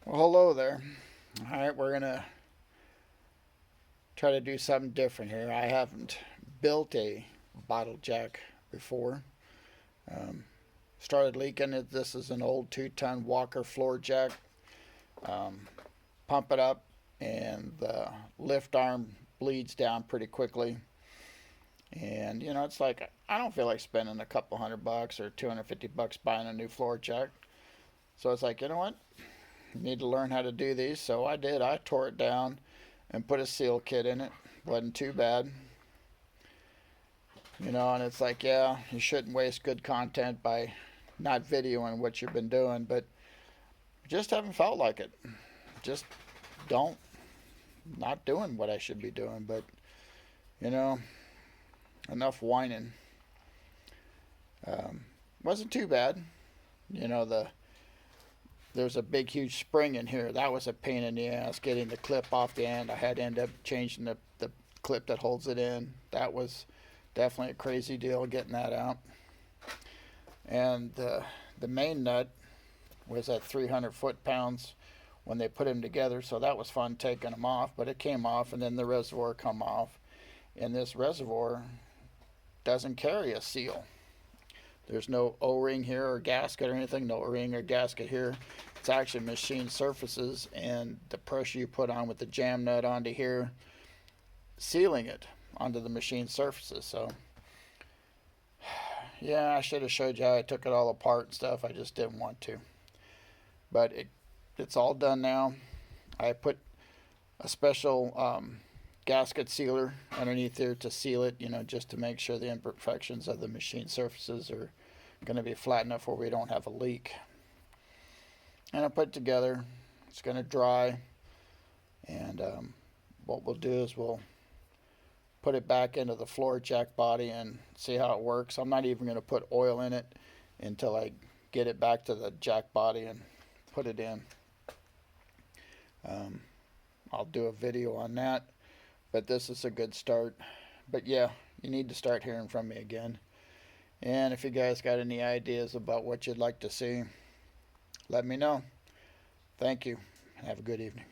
Well, hello there. All right, we're going to try to do something different here. I haven't built a bottle jack before. Um, Started leaking it. This is an old 2-ton Walker floor jack. Um, Pump it up, and the lift arm bleeds down pretty quickly. And it's like I don't feel like spending a couple $100 or $250 buying a new floor jack. So it's like, you know what? Need to learn how to do these. So I did. I tore it down and put a seal kit in it. Wasn't too bad. And it's like, yeah, you shouldn't waste good content by not videoing what you've been doing, but just haven't felt like it. Just don't, not doing what I should be doing, but you know, enough whining. Um, Wasn't too bad. You know, there's a big, huge spring in here. That was a pain in the ass getting the clip off the end. I had to end up changing the clip that holds it in. That was definitely a crazy deal getting that out. And the main nut was at 300 foot-pounds when they put them together, so that was fun taking them off. But it came off, and then the reservoir come off. And this reservoir doesn't carry a seal. There's no O-ring here or gasket or anything. No O-ring or gasket here. It's actually machine surfaces, and the pressure you put on with the jam nut onto here, sealing it onto the machine surfaces. So yeah, I should have showed you how I took it all apart and stuff. I just didn't want to. But it's all done now. I put a special gasket sealer underneath there to seal it, just to make sure the imperfections of the machine surfaces are going to be flat enough where we don't have a leak. And I put it together. It's going to dry. And what we'll do is we'll put it back into the floor jack body and see how it works. I'm not even going to put oil in it until I get it back to the jack body and put it in. Um, I'll do a video on that, but this is a good start. But yeah, you need to start hearing from me again. And if you guys got any ideas about what you'd like to see, let me know. Thank you. Have a good evening.